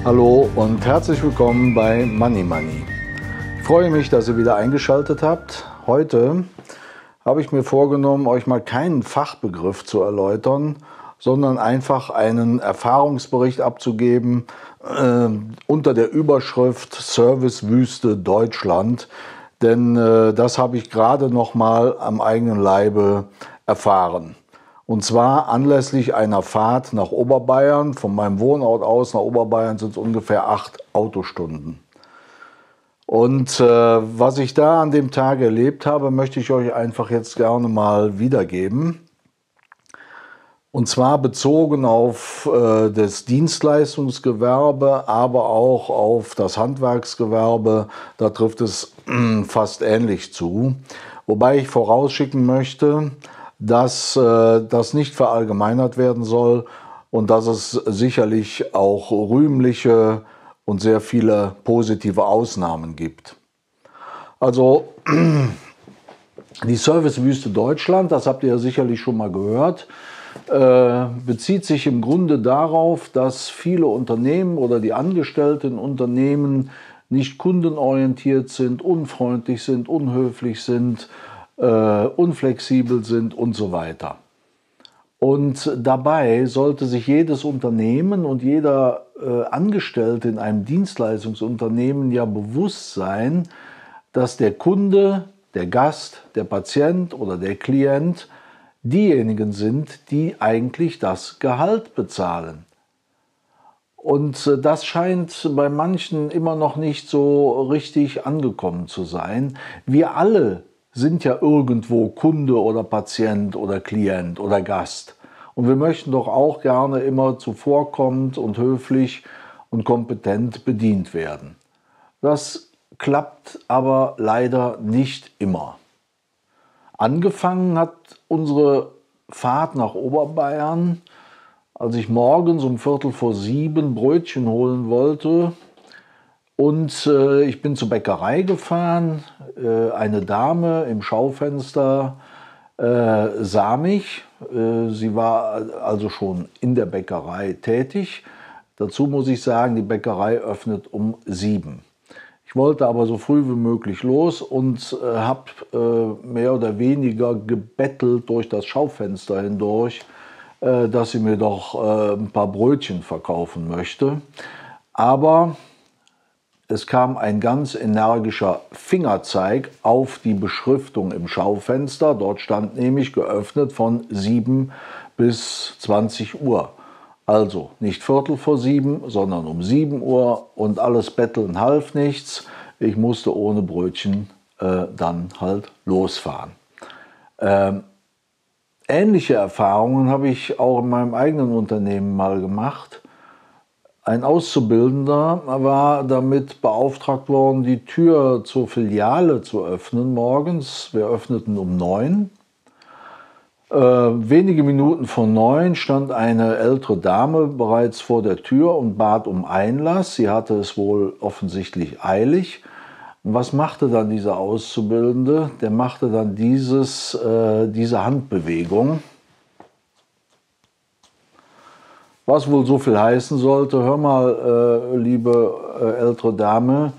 Hallo und herzlich willkommen bei Money Money. Ich freue mich, dass ihr wieder eingeschaltet habt. Heute habe ich mir vorgenommen, euch mal keinen Fachbegriff zu erläutern, sondern einfach einen Erfahrungsbericht abzugeben unter der Überschrift Servicewüste Deutschland. Denn das habe ich gerade noch mal am eigenen Leibe erfahren. Und zwar anlässlich einer Fahrt nach Oberbayern. Von meinem Wohnort aus nach Oberbayern sind es ungefähr 8 Autostunden. Und was ich da an dem Tag erlebt habe, möchte ich euch einfach jetzt gerne mal wiedergeben. Und zwar bezogen auf das Dienstleistungsgewerbe, aber auch auf das Handwerksgewerbe. Da trifft es fast ähnlich zu. Wobei ich vorausschicken möchte, dass das nicht verallgemeinert werden soll und dass es sicherlich auch rühmliche und sehr viele positive Ausnahmen gibt. Also die Servicewüste Deutschland, das habt ihr ja sicherlich schon mal gehört, bezieht sich im Grunde darauf, dass viele Unternehmen oder die Angestellten in Unternehmen nicht kundenorientiert sind, unfreundlich sind, unhöflich sind, unflexibel sind und so weiter. Und dabei sollte sich jedes Unternehmen und jeder Angestellte in einem Dienstleistungsunternehmen ja bewusst sein, dass der Kunde, der Gast, der Patient oder der Klient diejenigen sind, die eigentlich das Gehalt bezahlen. Und das scheint bei manchen immer noch nicht so richtig angekommen zu sein. Wir alle sind ja irgendwo Kunde oder Patient oder Klient oder Gast. Und wir möchten doch auch gerne immer zuvorkommend und höflich und kompetent bedient werden. Das klappt aber leider nicht immer. Angefangen hat unsere Fahrt nach Oberbayern, als ich morgens um 6:15 Brötchen holen wollte. Und ich bin zur Bäckerei gefahren. Eine Dame im Schaufenster sah mich. Sie war also schon in der Bäckerei tätig. Dazu muss ich sagen, die Bäckerei öffnet um 7. Ich wollte aber so früh wie möglich los und habe mehr oder weniger gebettelt durch das Schaufenster hindurch, dass sie mir doch ein paar Brötchen verkaufen möchte. Aber es kam ein ganz energischer Fingerzeig auf die Beschriftung im Schaufenster. Dort stand nämlich geöffnet von 7 bis 20 Uhr. Also nicht 6:15, sondern um 7 Uhr und alles Betteln half nichts. Ich musste ohne Brötchen dann halt losfahren. Ähnliche Erfahrungen habe ich auch in meinem eigenen Unternehmen mal gemacht. Ein Auszubildender war damit beauftragt worden, die Tür zur Filiale zu öffnen morgens. Wir öffneten um 9. Wenige Minuten vor 9 stand eine ältere Dame bereits vor der Tür und bat um Einlass. Sie hatte es wohl offensichtlich eilig. Was machte dann dieser Auszubildende? Der machte dann diese Handbewegung. Was wohl so viel heißen sollte: Hör mal, liebe ältere Dame,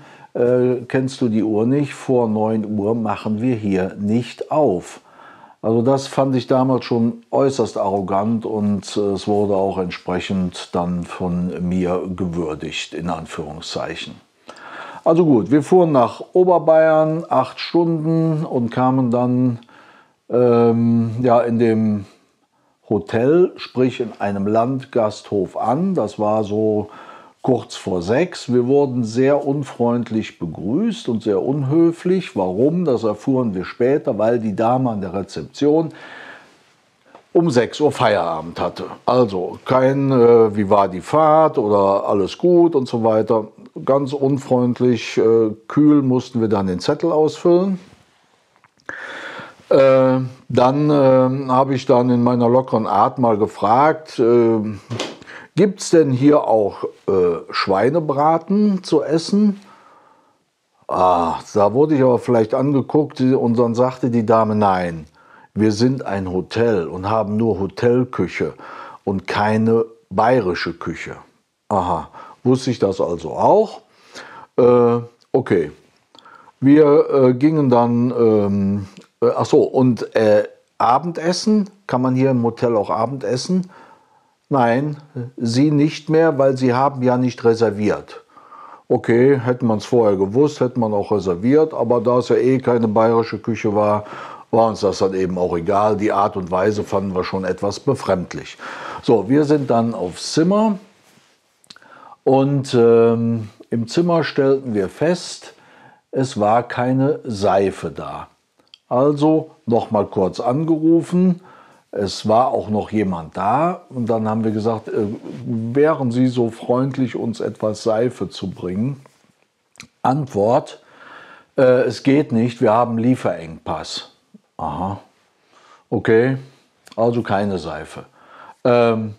kennst du die Uhr nicht? Vor 9 Uhr machen wir hier nicht auf. Also das fand ich damals schon äußerst arrogant und es wurde auch entsprechend dann von mir gewürdigt, in Anführungszeichen. Also gut, wir fuhren nach Oberbayern, 8 Stunden und kamen dann in dem Hotel, sprich in einem Landgasthof an. Das war so kurz vor 6. Wir wurden sehr unfreundlich begrüßt und sehr unhöflich. Warum? Das erfuhren wir später, weil die Dame an der Rezeption um 6 Uhr Feierabend hatte. Also kein wie war die Fahrt oder alles gut und so weiter. Ganz unfreundlich, kühl mussten wir dann den Zettel ausfüllen. Dann habe ich dann in meiner lockeren Art mal gefragt, gibt es denn hier auch Schweinebraten zu essen? Da wurde ich aber vielleicht angeguckt und dann sagte die Dame, nein, wir sind ein Hotel und haben nur Hotelküche und keine bayerische Küche. Aha, wusste ich das also auch. Okay, wir gingen dann, ach so, und Abendessen, kann man hier im Hotel auch Abendessen? Nein, Sie nicht mehr, weil Sie haben ja nicht reserviert. Okay, hätte man es vorher gewusst, hätte man auch reserviert, aber da es ja eh keine bayerische Küche war, war uns das dann eben auch egal. Die Art und Weise fanden wir schon etwas befremdlich. So, wir sind dann aufs Zimmer und im Zimmer stellten wir fest, es war keine Seife da. Also noch mal kurz angerufen. Es war auch noch jemand da und dann haben wir gesagt, wären Sie so freundlich, uns etwas Seife zu bringen? Antwort, es geht nicht, wir haben Lieferengpass. Aha, okay, also keine Seife. Dann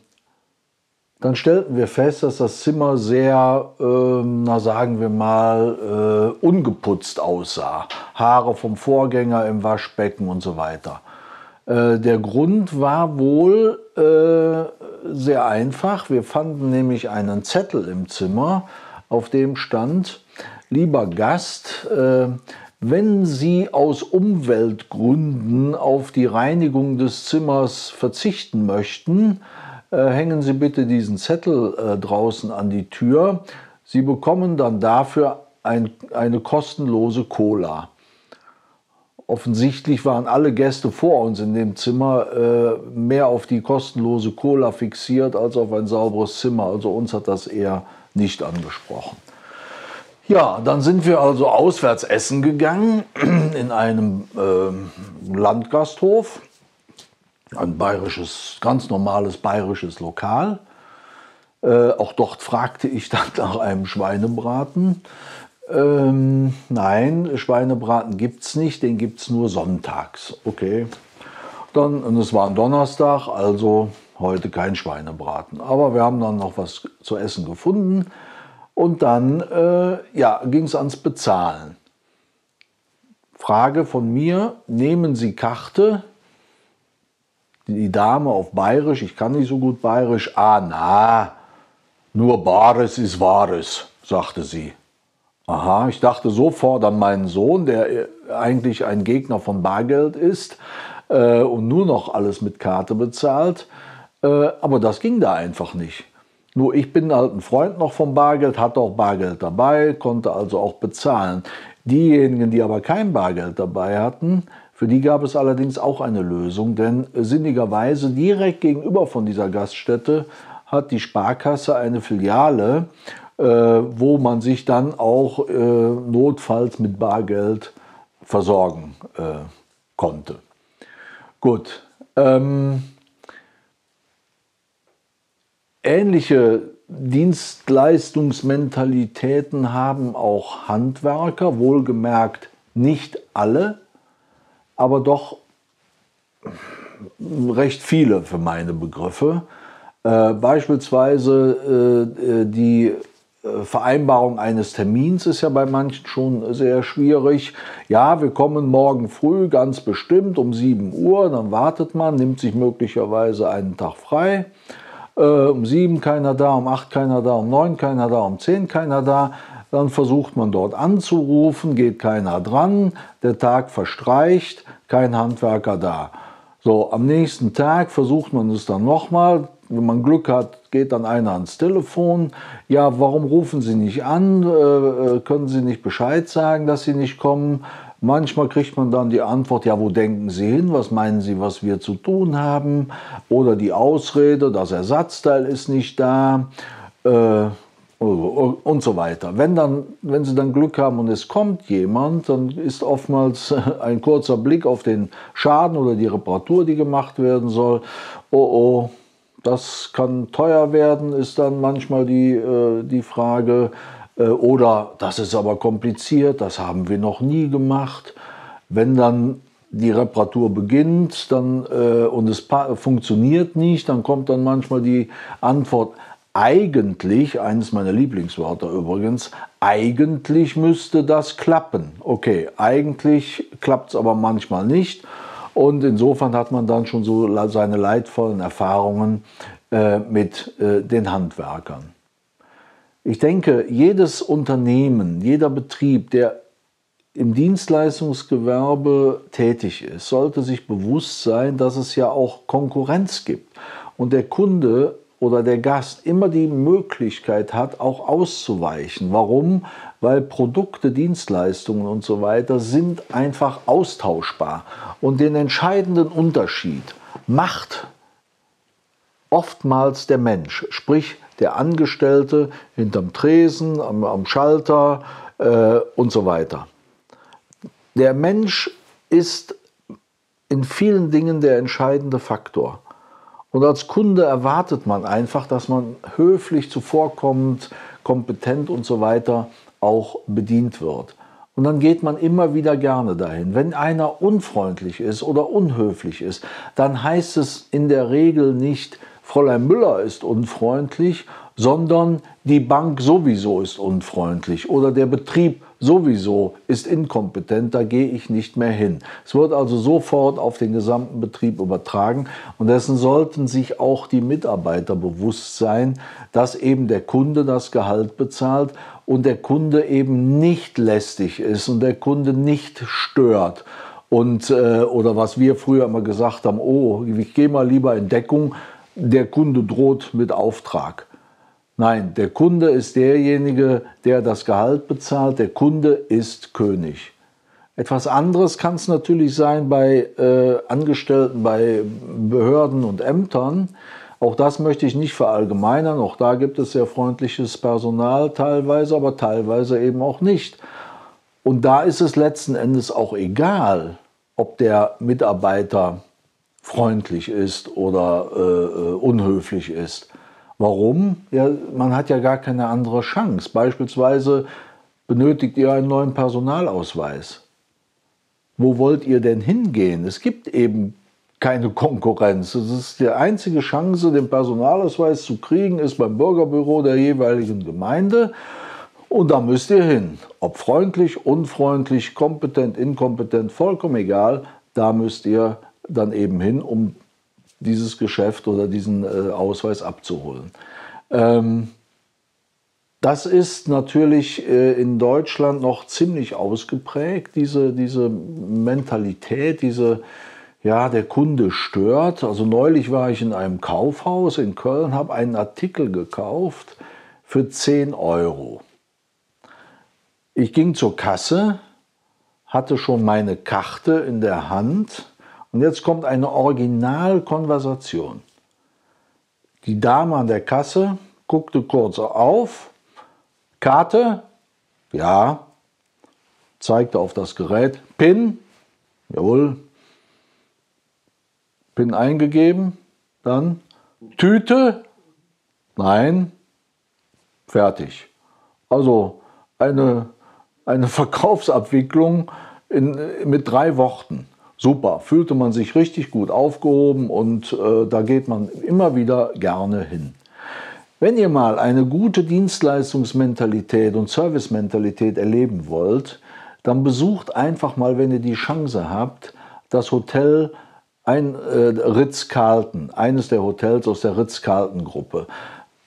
stellten wir fest, dass das Zimmer sehr, na sagen wir mal, ungeputzt aussah. Haare vom Vorgänger im Waschbecken und so weiter. Der Grund war wohl sehr einfach. Wir fanden nämlich einen Zettel im Zimmer, auf dem stand: Lieber Gast, wenn Sie aus Umweltgründen auf die Reinigung des Zimmers verzichten möchten, hängen Sie bitte diesen Zettel draußen an die Tür. Sie bekommen dann dafür eine kostenlose Cola. Offensichtlich waren alle Gäste vor uns in dem Zimmer mehr auf die kostenlose Cola fixiert als auf ein sauberes Zimmer. Also uns hat das eher nicht angesprochen. Ja, dann sind wir also auswärts essen gegangen in einem Landgasthof. Ein bayerisches, ganz normales bayerisches Lokal. Auch dort fragte ich dann nach einem Schweinebraten. Nein, Schweinebraten gibt es nicht, den gibt es nur sonntags. Okay, und es war ein Donnerstag, also heute kein Schweinebraten. Aber wir haben dann noch was zu essen gefunden und dann ja, ging es ans Bezahlen. Frage von mir, nehmen Sie Karte? Die Dame auf Bayerisch, ich kann nicht so gut Bayerisch, na, nur Bares ist Wahres, sagte sie. Aha, ich dachte sofort an meinen Sohn, der eigentlich ein Gegner von Bargeld ist und nur noch alles mit Karte bezahlt. Aber das ging da einfach nicht. Nur ich bin halt ein Freund noch vom Bargeld, hatte auch Bargeld dabei, konnte also auch bezahlen. Diejenigen, die aber kein Bargeld dabei hatten, für die gab es allerdings auch eine Lösung, denn sinnigerweise direkt gegenüber von dieser Gaststätte hat die Sparkasse eine Filiale, wo man sich dann auch notfalls mit Bargeld versorgen konnte. Gut. Ähnliche Dienstleistungsmentalitäten haben auch Handwerker, wohlgemerkt nicht alle, aber doch recht viele für meine Begriffe. Beispielsweise die Vereinbarung eines Termins ist ja bei manchen schon sehr schwierig. Ja, wir kommen morgen früh ganz bestimmt um 7 Uhr, dann wartet man, nimmt sich möglicherweise einen Tag frei. Um 7 keiner da, um 8 keiner da, um 9 keiner da, um 10 keiner da. Dann versucht man dort anzurufen, geht keiner dran, der Tag verstreicht, kein Handwerker da. So, am nächsten Tag versucht man es dann nochmal. Wenn man Glück hat, geht dann einer ans Telefon. Ja, warum rufen Sie nicht an? Können Sie nicht Bescheid sagen, dass Sie nicht kommen? Manchmal kriegt man dann die Antwort, ja, wo denken Sie hin? Was meinen Sie, was wir zu tun haben? Oder die Ausrede, das Ersatzteil ist nicht da und so weiter. Wenn Sie dann Glück haben und es kommt jemand, dann ist oftmals ein kurzer Blick auf den Schaden oder die Reparatur, die gemacht werden soll. Oh, das kann teuer werden, ist dann manchmal die Frage. Oder das ist aber kompliziert, das haben wir noch nie gemacht. Wenn dann die Reparatur beginnt und es funktioniert nicht, dann kommt dann manchmal die Antwort, eigentlich, eines meiner Lieblingswörter übrigens, eigentlich müsste das klappen. Okay, eigentlich klappt es aber manchmal nicht. Und insofern hat man dann schon so seine leidvollen Erfahrungen mit den Handwerkern. Ich denke, jedes Unternehmen, jeder Betrieb, der im Dienstleistungsgewerbe tätig ist, sollte sich bewusst sein, dass es ja auch Konkurrenz gibt und der Kunde oder der Gast immer die Möglichkeit hat, auch auszuweichen. Warum? Weil Produkte, Dienstleistungen und so weiter sind einfach austauschbar. Und den entscheidenden Unterschied macht oftmals der Mensch, sprich der Angestellte hinterm Tresen, am Schalter und so weiter. Der Mensch ist in vielen Dingen der entscheidende Faktor. Und als Kunde erwartet man einfach, dass man höflich, zuvorkommend, kompetent und so weiter auch bedient wird. Und dann geht man immer wieder gerne dahin. Wenn einer unfreundlich ist oder unhöflich ist, dann heißt es in der Regel nicht, Fräulein Müller ist unfreundlich, sondern die Bank sowieso ist unfreundlich oder der Betrieb sowieso ist inkompetent, da gehe ich nicht mehr hin. Es wird also sofort auf den gesamten Betrieb übertragen und dessen sollten sich auch die Mitarbeiter bewusst sein, dass eben der Kunde das Gehalt bezahlt und der Kunde eben nicht lästig ist und der Kunde nicht stört. Und, oder was wir früher immer gesagt haben, oh, ich gehe mal lieber in Deckung, der Kunde droht mit Auftrag. Nein, der Kunde ist derjenige, der das Gehalt bezahlt. Der Kunde ist König. Etwas anderes kann es natürlich sein bei Angestellten, bei Behörden und Ämtern. Auch das möchte ich nicht verallgemeinern. Auch da gibt es sehr freundliches Personal teilweise, aber teilweise eben auch nicht. Und da ist es letzten Endes auch egal, ob der Mitarbeiter freundlich ist oder unhöflich ist. Warum? Ja, man hat ja gar keine andere Chance. Beispielsweise benötigt ihr einen neuen Personalausweis. Wo wollt ihr denn hingehen? Es gibt eben keine Konkurrenz. Es ist die einzige Chance, den Personalausweis zu kriegen, ist beim Bürgerbüro der jeweiligen Gemeinde. Und da müsst ihr hin. Ob freundlich, unfreundlich, kompetent, inkompetent, vollkommen egal. Da müsst ihr dann eben hin, um dieses Geschäft oder diesen Ausweis abzuholen. Das ist natürlich in Deutschland noch ziemlich ausgeprägt, diese Mentalität, ja, der Kunde stört. Also neulich war ich in einem Kaufhaus in Köln, habe einen Artikel gekauft für 10 €. Ich ging zur Kasse, hatte schon meine Karte in der Hand. Und jetzt kommt eine Originalkonversation. Die Dame an der Kasse guckte kurz auf, Karte, ja, zeigte auf das Gerät, PIN, jawohl, PIN eingegeben, dann Tüte, nein, fertig. Also eine Verkaufsabwicklung mit 3 Worten. Super, fühlte man sich richtig gut aufgehoben und da geht man immer wieder gerne hin. Wenn ihr mal eine gute Dienstleistungsmentalität und Servicementalität erleben wollt, dann besucht einfach mal, wenn ihr die Chance habt, das Hotel Ritz-Carlton, eines der Hotels aus der Ritz-Carlton-Gruppe.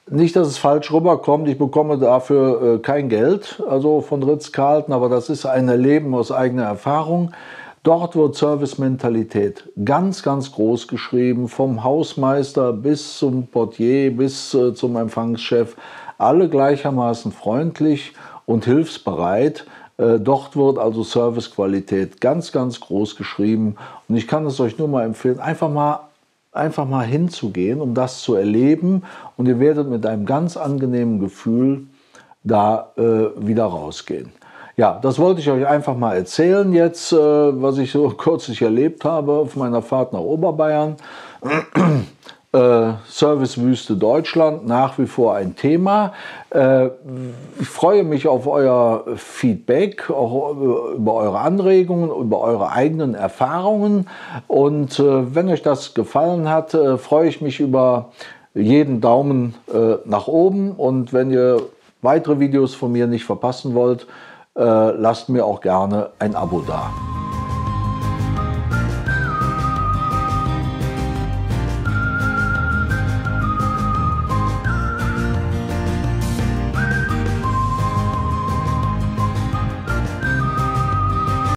Nicht, dass es falsch rüberkommt, ich bekomme dafür kein Geld, also von Ritz-Carlton, aber das ist ein Erleben aus eigener Erfahrung. Dort wird Servicementalität ganz, ganz groß geschrieben, vom Hausmeister bis zum Portier, bis zum Empfangschef, alle gleichermaßen freundlich und hilfsbereit. Dort wird also Servicequalität ganz, ganz groß geschrieben und ich kann es euch nur mal empfehlen, einfach mal hinzugehen, um das zu erleben und ihr werdet mit einem ganz angenehmen Gefühl da wieder rausgehen. Ja, das wollte ich euch einfach mal erzählen jetzt, was ich so kürzlich erlebt habe auf meiner Fahrt nach Oberbayern. Servicewüste Deutschland, nach wie vor ein Thema. Ich freue mich auf euer Feedback, auch über eure Anregungen, über eure eigenen Erfahrungen. Und wenn euch das gefallen hat, freue ich mich über jeden Daumen nach oben. Und wenn ihr weitere Videos von mir nicht verpassen wollt, lasst mir auch gerne ein Abo da.